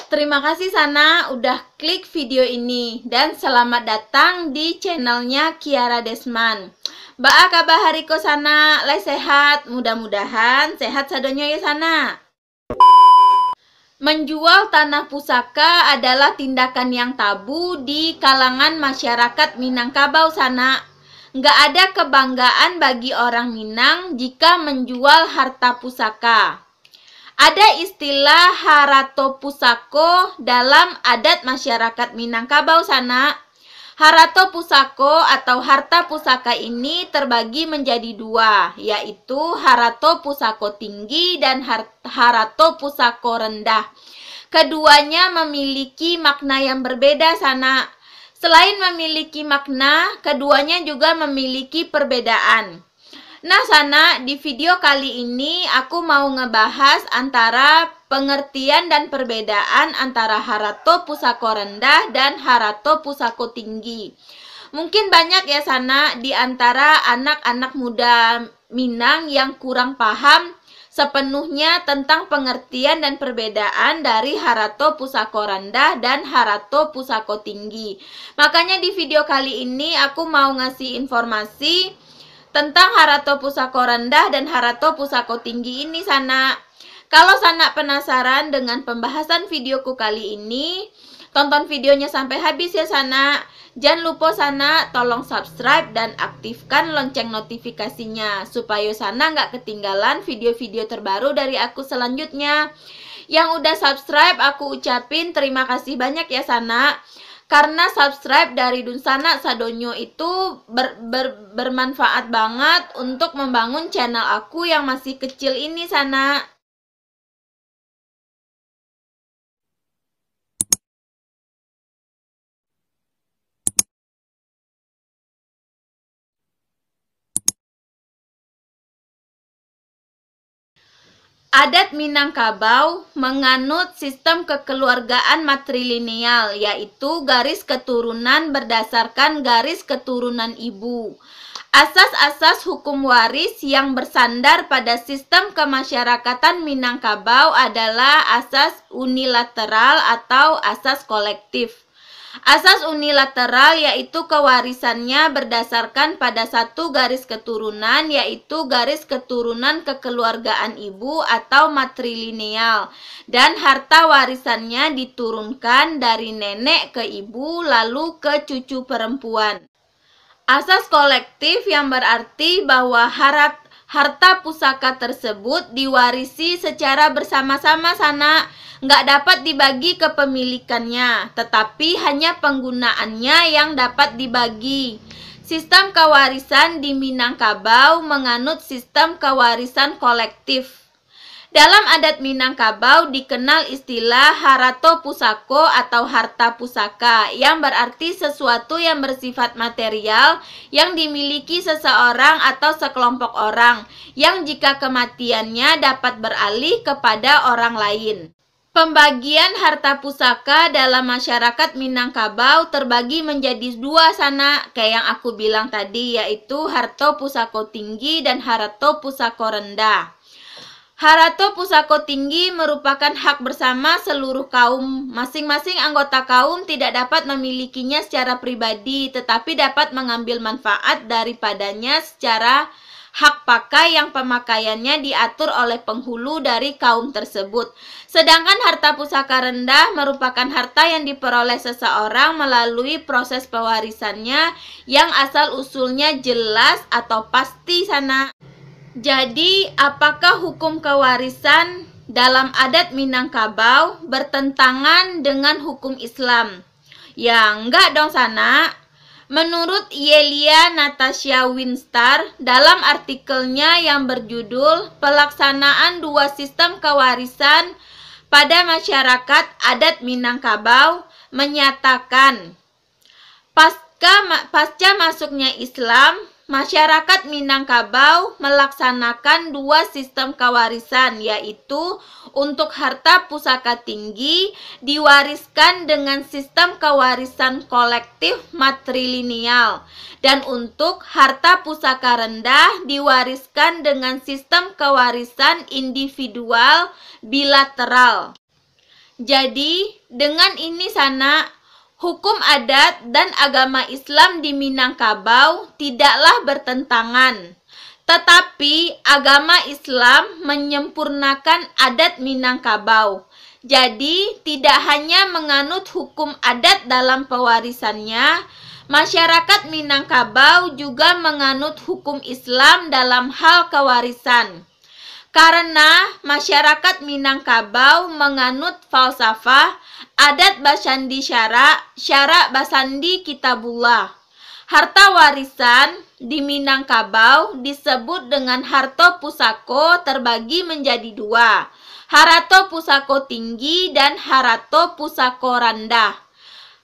Terima kasih Sana udah klik video ini dan selamat datang di channelnya Kiara Desman. Baa kabar hariko Sana, lai sehat, mudah-mudahan sehat sadonyo ya Sana. Menjual tanah pusaka adalah tindakan yang tabu di kalangan masyarakat Minangkabau Sana. Nggak ada kebanggaan bagi orang Minang jika menjual harta pusaka. Ada istilah harato pusako dalam adat masyarakat Minangkabau Sana. Harato pusako atau harta pusaka ini terbagi menjadi dua, yaitu harato pusako tinggi dan harato pusako rendah. Keduanya memiliki makna yang berbeda Sana. Selain memiliki makna, keduanya juga memiliki perbedaan. Nah Sana, di video kali ini aku mau ngebahas antara pengertian dan perbedaan antara harato pusako rendah dan harato pusako tinggi. Mungkin banyak ya Sana di antara anak-anak muda Minang yang kurang paham sepenuhnya tentang pengertian dan perbedaan dari harato pusako rendah dan harato pusako tinggi. Makanya di video kali ini aku mau ngasih informasi tentang harato pusako rendah dan harato pusako tinggi ini Sana. Kalau Sana penasaran dengan pembahasan videoku kali ini, tonton videonya sampai habis ya Sana. Jangan lupa Sana tolong subscribe dan aktifkan lonceng notifikasinya supaya Sana nggak ketinggalan video-video terbaru dari aku selanjutnya. Yang udah subscribe aku ucapin terima kasih banyak ya Sana. Karena subscribe dari Dunsana Sadonyo itu bermanfaat banget untuk membangun channel aku yang masih kecil ini Sana. Adat Minangkabau menganut sistem kekeluargaan matrilineal, yaitu garis keturunan berdasarkan garis keturunan ibu. Asas-asas hukum waris yang bersandar pada sistem kemasyarakatan Minangkabau adalah asas unilateral atau asas kolektif. Asas unilateral yaitu kewarisannya berdasarkan pada satu garis keturunan, yaitu garis keturunan kekeluargaan ibu atau matrilineal, dan harta warisannya diturunkan dari nenek ke ibu lalu ke cucu perempuan. Asas kolektif yang berarti bahwa harta pusaka tersebut diwarisi secara bersama-sama Sana. Nggak dapat dibagi kepemilikannya, tetapi hanya penggunaannya yang dapat dibagi. Sistem kewarisan di Minangkabau menganut sistem kewarisan kolektif. Dalam adat Minangkabau dikenal istilah harato pusako atau harta pusaka, yang berarti sesuatu yang bersifat material yang dimiliki seseorang atau sekelompok orang, yang jika kematiannya dapat beralih kepada orang lain. Pembagian harta pusaka dalam masyarakat Minangkabau terbagi menjadi dua Sana, kayak yang aku bilang tadi, yaitu harato pusako tinggi dan harato pusako rendah. Harato pusako tinggi merupakan hak bersama seluruh kaum. Masing-masing anggota kaum tidak dapat memilikinya secara pribadi, tetapi dapat mengambil manfaat daripadanya secara hak pakai yang pemakaiannya diatur oleh penghulu dari kaum tersebut. Sedangkan harta pusaka rendah merupakan harta yang diperoleh seseorang melalui proses pewarisannya yang asal-usulnya jelas atau pasti Sana. Jadi, apakah hukum kewarisan dalam adat Minangkabau bertentangan dengan hukum Islam? Ya, enggak dong Sana. Menurut Yelia Natasha Winstar dalam artikelnya yang berjudul Pelaksanaan Dua Sistem Kewarisan pada Masyarakat Adat Minangkabau menyatakan, pasca masuknya Islam, masyarakat Minangkabau melaksanakan dua sistem kewarisan, yaitu untuk harta pusaka tinggi diwariskan dengan sistem kewarisan kolektif matrilineal, dan untuk harta pusaka rendah diwariskan dengan sistem kewarisan individual bilateral. Jadi, dengan ini sana, hukum adat dan agama Islam di Minangkabau tidaklah bertentangan. Tetapi agama Islam menyempurnakan adat Minangkabau. Jadi, tidak hanya menganut hukum adat dalam pewarisannya, masyarakat Minangkabau juga menganut hukum Islam dalam hal kewarisan. Karena masyarakat Minangkabau menganut falsafah adat basandi syara basandi kitabullah. Harta warisan di Minangkabau disebut dengan harta pusako terbagi menjadi dua, harato pusako tinggi dan harato pusako rendah.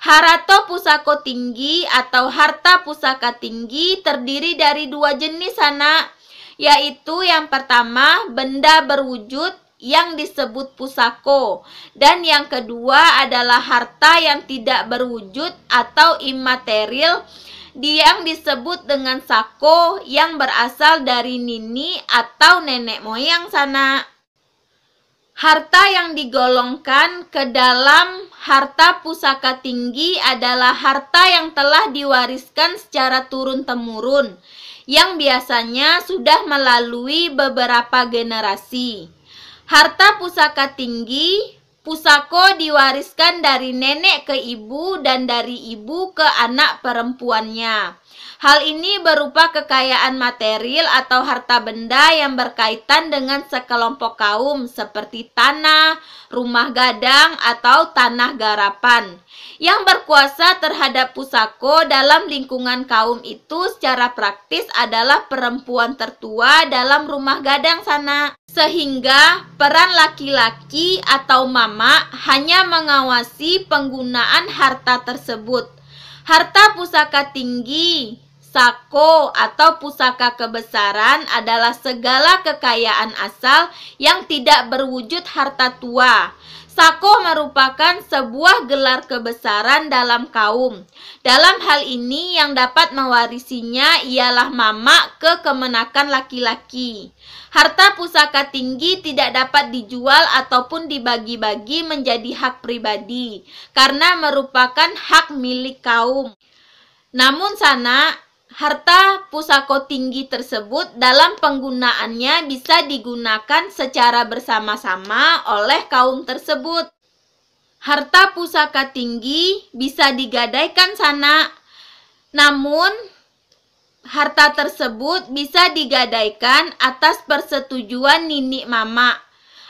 Harato pusako tinggi atau harta pusaka tinggi terdiri dari dua jenis sana, yaitu yang pertama benda berwujud yang disebut pusako, dan yang kedua adalah harta yang tidak berwujud atau imaterial yang disebut dengan sako yang berasal dari nini atau nenek moyang sana. Harta yang digolongkan ke dalam harta pusaka tinggi adalah harta yang telah diwariskan secara turun-temurun, yang biasanya sudah melalui beberapa generasi. Harta pusaka tinggi, pusako diwariskan dari nenek ke ibu dan dari ibu ke anak perempuannya. Hal ini berupa kekayaan material atau harta benda yang berkaitan dengan sekelompok kaum seperti tanah, rumah gadang, atau tanah garapan. Yang berkuasa terhadap pusako dalam lingkungan kaum itu secara praktis adalah perempuan tertua dalam rumah gadang sana. Sehingga peran laki-laki atau mama hanya mengawasi penggunaan harta tersebut. Harta pusaka tinggi, sako atau pusaka kebesaran adalah segala kekayaan asal yang tidak berwujud harta tua. Sako merupakan sebuah gelar kebesaran dalam kaum. Dalam hal ini yang dapat mewarisinya ialah mama ke kemenakan laki-laki. Harta pusaka tinggi tidak dapat dijual ataupun dibagi-bagi menjadi hak pribadi karena merupakan hak milik kaum. Namun sana, harta pusako tinggi tersebut dalam penggunaannya bisa digunakan secara bersama-sama oleh kaum tersebut. Harta pusaka tinggi bisa digadaikan sana, namun harta tersebut bisa digadaikan atas persetujuan nini mama.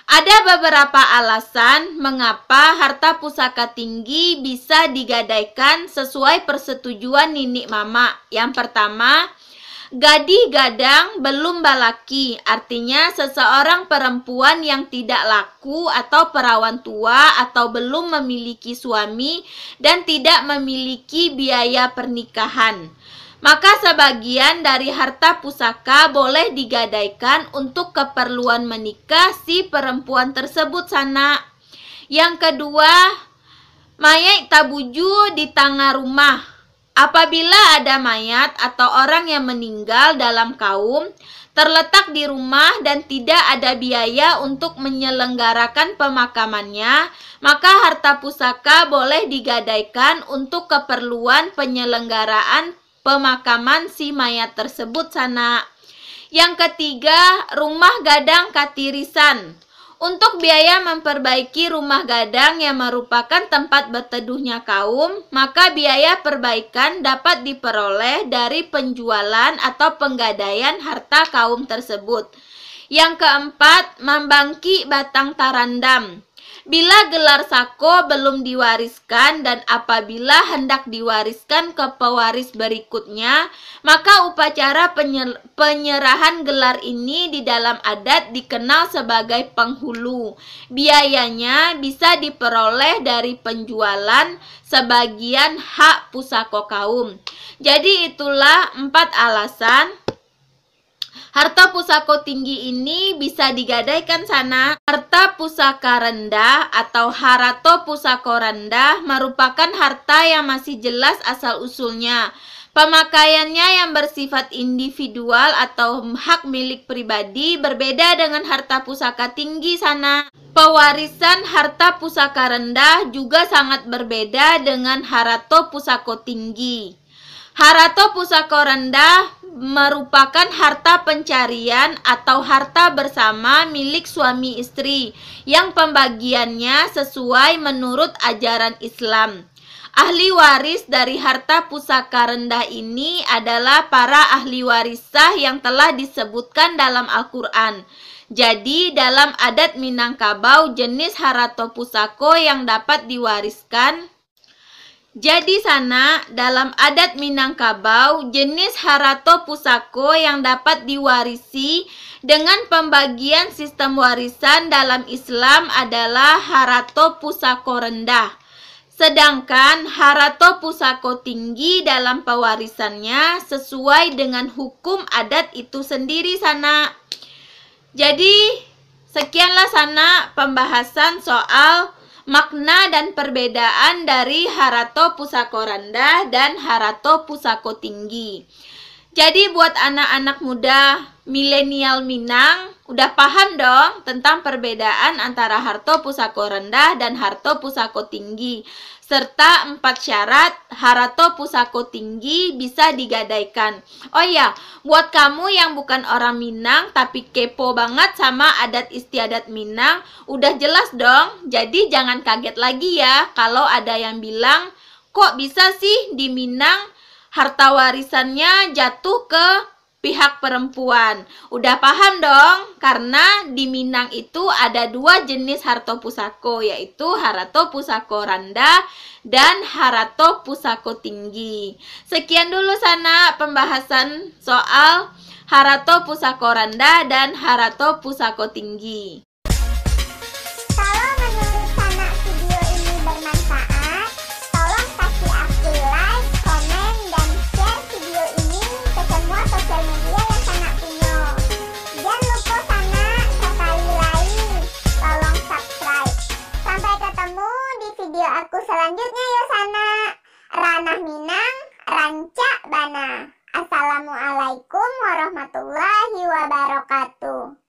Ada beberapa alasan mengapa harta pusaka tinggi bisa digadaikan sesuai persetujuan nini mama. Yang pertama, gadi gadang belum balaki, artinya seseorang perempuan yang tidak laku atau perawan tua atau belum memiliki suami dan tidak memiliki biaya pernikahan. Maka sebagian dari harta pusaka boleh digadaikan untuk keperluan menikah si perempuan tersebut sana. Yang kedua, mayat tabuju di tengah rumah. Apabila ada mayat atau orang yang meninggal dalam kaum, terletak di rumah dan tidak ada biaya untuk menyelenggarakan pemakamannya, maka harta pusaka boleh digadaikan untuk keperluan penyelenggaraan pemakaman si mayat tersebut sana. Yang ketiga, rumah gadang katirisan. Untuk biaya memperbaiki rumah gadang yang merupakan tempat berteduhnya kaum, maka biaya perbaikan dapat diperoleh dari penjualan atau penggadaian harta kaum tersebut. Yang keempat, membangki batang tarandam. Bila gelar sako belum diwariskan dan apabila hendak diwariskan ke pewaris berikutnya, maka upacara penyerahan gelar ini di dalam adat dikenal sebagai penghulu. Biayanya bisa diperoleh dari penjualan sebagian hak pusako kaum. Jadi itulah 4 alasan harta pusako tinggi ini bisa digadaikan sana. Harta pusaka rendah atau harato pusako rendah merupakan harta yang masih jelas asal-usulnya. Pemakaiannya yang bersifat individual atau hak milik pribadi berbeda dengan harta pusaka tinggi sana. Pewarisan harta pusaka rendah juga sangat berbeda dengan harato pusako tinggi. Harato pusako rendah merupakan harta pencarian atau harta bersama milik suami istri yang pembagiannya sesuai menurut ajaran Islam. Ahli waris dari harta pusaka rendah ini adalah para ahli warisah yang telah disebutkan dalam Al-Quran. Jadi dalam adat Minangkabau jenis harato pusako yang dapat diwariskan. Jadi sana dalam adat Minangkabau jenis harato pusako yang dapat diwarisi dengan pembagian sistem warisan dalam Islam adalah harato pusako rendah. Sedangkan harato pusako tinggi dalam pewarisannya sesuai dengan hukum adat itu sendiri sana. Jadi sekianlah sana pembahasan soal makna dan perbedaan dari harato pusako rendah dan harato pusako tinggi. Jadi buat anak-anak muda milenial Minang, udah paham dong tentang perbedaan antara harto pusako rendah dan harto pusako tinggi. Serta 4 syarat harato pusako tinggi bisa digadaikan. Oh ya, buat kamu yang bukan orang Minang tapi kepo banget sama adat istiadat Minang, udah jelas dong. Jadi jangan kaget lagi ya kalau ada yang bilang, kok bisa sih di Minang harta warisannya jatuh ke pihak perempuan. Udah paham dong, karena di Minang itu ada 2 jenis harto pusako, yaitu harato pusako rendah dan harato pusako tinggi. Sekian dulu sana pembahasan soal harato pusako rendah dan harato pusako tinggi. Kalau menurut Sana video ini bermanfaat, tolong kasih aku like, komen, dan share video ini ke semua sosial media yang Sana punya. Jangan lupa Sana sekali lagi, tolong subscribe. Sampai ketemu di video aku selanjutnya ya Sana. Ranah Minang, Rancak Bana. Assalamualaikum warahmatullahi wabarakatuh.